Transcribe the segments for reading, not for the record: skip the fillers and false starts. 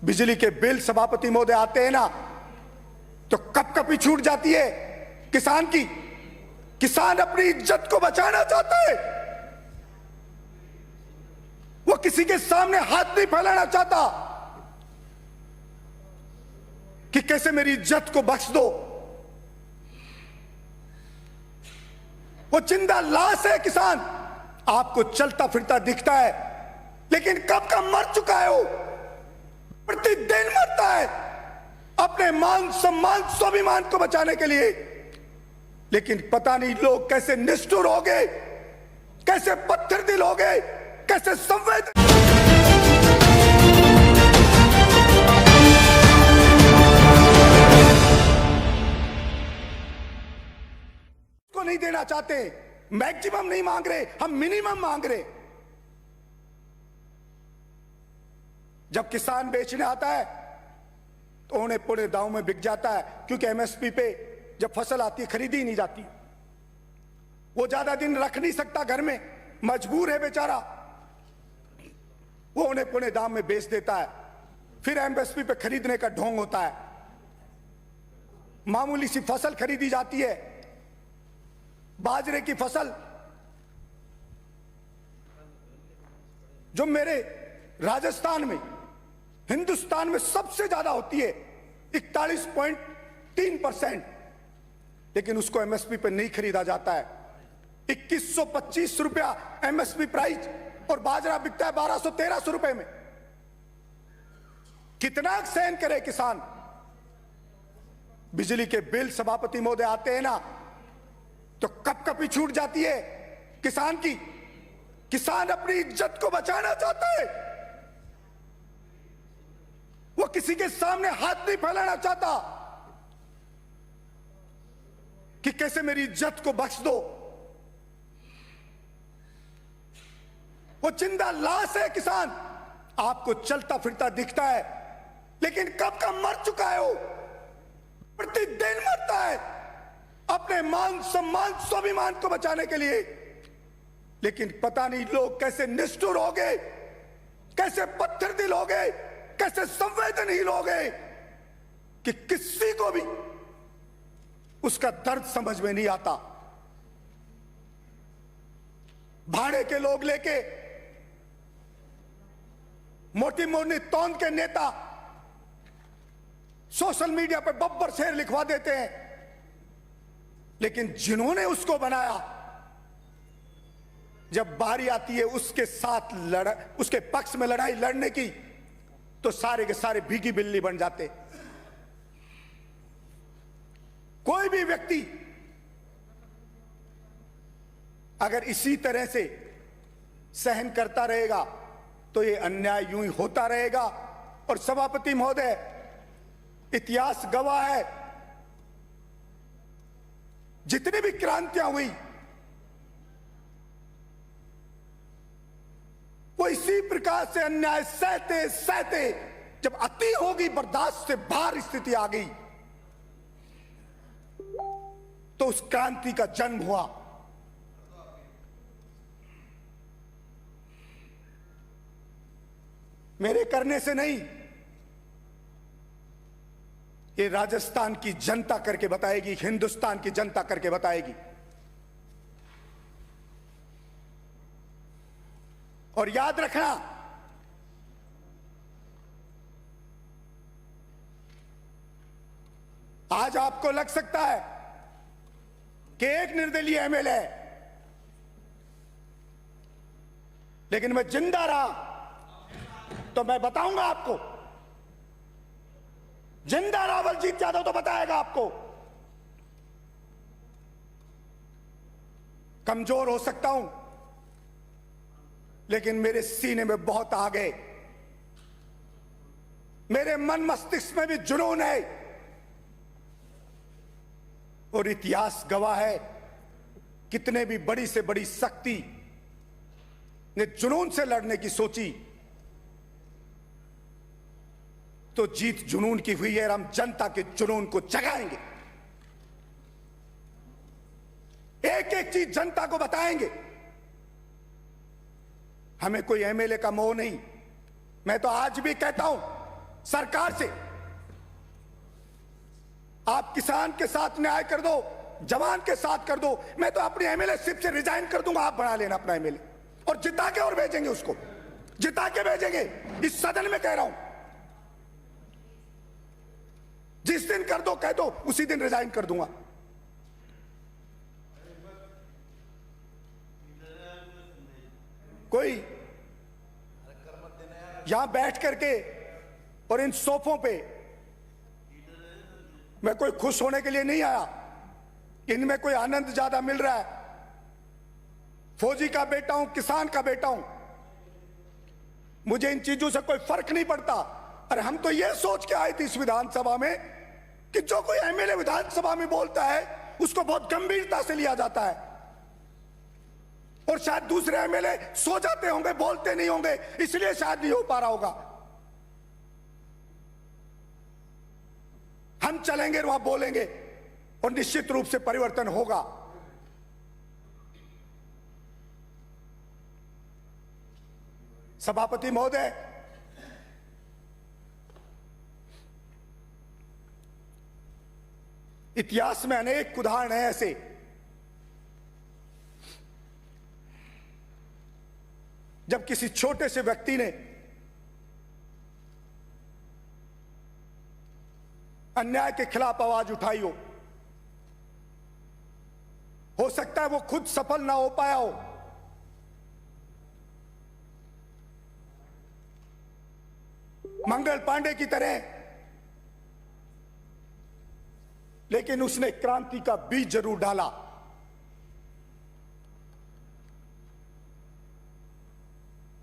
बिजली के बिल सभापति महोदय आते हैं ना, तो कपकपी छूट जाती है किसान की। किसान अपनी इज्जत को बचाना चाहता है, वो किसी के सामने हाथ नहीं फैलाना चाहता कि कैसे मेरी इज्जत को बख्श दो। वो जिंदा लाश है किसान, आपको चलता फिरता दिखता है, लेकिन कब का मर चुका है वो। प्रतिदिन मरता है अपने मान सम्मान स्वाभिमान को बचाने के लिए। लेकिन पता नहीं लोग कैसे निष्ठुर हो गए, कैसे पत्थर दिल हो गए, कैसे संवेद को नहीं देना चाहते। मैक्सिमम नहीं मांग रहे, हम मिनिमम मांग रहे। जब किसान बेचने आता है तो उन्हें पूरे दांव में बिक जाता है, क्योंकि एमएसपी पे जब फसल आती है खरीदी ही नहीं जाती। वो ज्यादा दिन रख नहीं सकता घर में, मजबूर है बेचारा, वो उन्हें पूरे दाम में बेच देता है। फिर एमएसपी पे खरीदने का ढोंग होता है। मामूली सी फसल खरीदी जाती है, बाजरे की फसल जो मेरे राजस्थान में, हिंदुस्तान में सबसे ज्यादा होती है 41.3%, लेकिन उसको एमएसपी पे नहीं खरीदा जाता है। 2125 रुपया एमएसपी प्राइस, और बाजरा बिकता है 1200-1300 रुपए में। कितना सहन करे किसान। बिजली के बिल सभापति महोदय आते हैं ना, तो कपकपी छूट जाती है किसान की। किसान अपनी इज्जत को बचाना चाहता है, वो किसी के सामने हाथ नहीं फैलाना चाहता कि कैसे मेरी इज्जत को बख्श दो। वो जिंदा लाश है किसान, आपको चलता फिरता दिखता है, लेकिन कब का मर चुका है वो। प्रतिदिन मरता है अपने मान सम्मान स्वाभिमान को बचाने के लिए। लेकिन पता नहीं लोग कैसे निष्ठुर हो गए, कैसे पत्थर दिल हो गए, कैसे संवेदनहीन हो गए कि किसी को भी उसका दर्द समझ में नहीं आता। भाड़े के लोग लेके मोटी मोटी तौन के नेता सोशल मीडिया पर बब्बर शेर लिखवा देते हैं, लेकिन जिन्होंने उसको बनाया, जब बारी आती है उसके साथ उसके पक्ष में लड़ाई लड़ने की, तो सारे के सारे भीगी बिल्ली बन जाते। कोई भी व्यक्ति अगर इसी तरह से सहन करता रहेगा तो ये अन्याय यूं ही होता रहेगा। और सभापति महोदय, इतिहास गवाह है, जितनी भी क्रांतियां हुई वो इसी प्रकार से अन्याय सहते सहते, जब अति होगी, बर्दाश्त से बाहर स्थिति आ गई, तो उस क्रांति का जन्म हुआ। मेरे करने से नहीं, ये राजस्थान की जनता करके बताएगी, हिंदुस्तान की जनता करके बताएगी। और याद रखना, आज आपको लग सकता है कि एक निर्दलीय एमएलए है, लेकिन मैं जिंदा रहा तो मैं बताऊंगा आपको। जिंदा रहा बलजीत यादव तो बताएगा आपको। कमजोर हो सकता हूं, लेकिन मेरे सीने में बहुत आ गए, मेरे मन मस्तिष्क में भी जुनून है। और इतिहास गवाह है, कितने भी बड़ी से बड़ी शक्ति ने जुनून से लड़ने की सोची तो जीत जुनून की हुई है। और हम जनता के जुनून को जगाएंगे, एक एक चीज जनता को बताएंगे। हमें कोई एमएलए का मोह नहीं। मैं तो आज भी कहता हूं, सरकार से आप किसान के साथ न्याय कर दो, जवान के साथ कर दो। मैं तो अपनी एमएलए-शिप से रिजाइन कर दूंगा, आप बना लेना अपना एमएलए और जिता के और भेजेंगे, उसको जिता के भेजेंगे। इस सदन में कह रहा हूं, जिस दिन कर दो कह दो, उसी दिन रिजाइन कर दूंगा। कोई यहां बैठ करके और इन सोफों पे, मैं कोई खुश होने के लिए नहीं आया, इनमें कोई आनंद ज्यादा मिल रहा है। फौजी का बेटा हूं, किसान का बेटा हूं, मुझे इन चीजों से कोई फर्क नहीं पड़ता। अरे हम तो ये सोच के आए थे इस विधानसभा में कि जो कोई एमएलए विधानसभा में बोलता है उसको बहुत गंभीरता से लिया जाता है, और शायद दूसरे एमएलए सो जाते होंगे, बोलते नहीं होंगे, इसलिए शायद नहीं हो पा रहा होगा। हम चलेंगे, वहां बोलेंगे और निश्चित रूप से परिवर्तन होगा। सभापति महोदय, इतिहास में अनेक उदाहरण हैं ऐसे जब किसी छोटे से व्यक्ति ने अन्याय के खिलाफ आवाज उठाई हो सकता है वो खुद सफल ना हो पाया हो, मंगल पांडे की तरह, लेकिन उसने क्रांति का बीज जरूर डाला।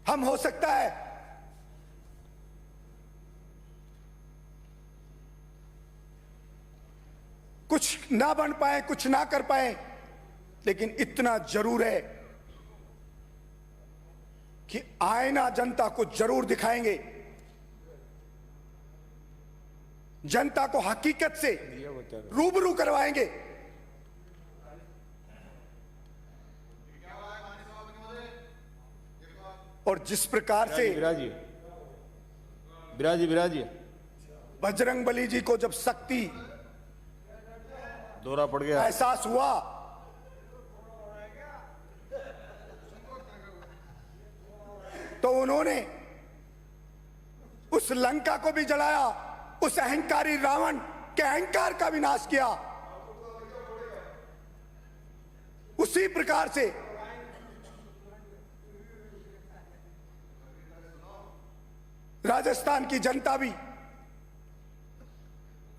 हम हो सकता है कुछ ना बन पाए, कुछ ना कर पाए, लेकिन इतना जरूर है कि आईना जनता को जरूर दिखाएंगे, जनता को हकीकत से रूबरू करवाएंगे। और जिस प्रकार से बिराजी बजरंगबली जी को जब शक्ति दौरा पड़ गया, एहसास हुआ, तो उन्होंने उस लंका को भी जलाया, उस अहंकारी रावण के अहंकार का विनाश किया। उसी प्रकार से राजस्थान की जनता भी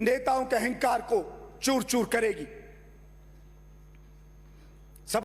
नेताओं के अहंकार को चूर चूर करेगी।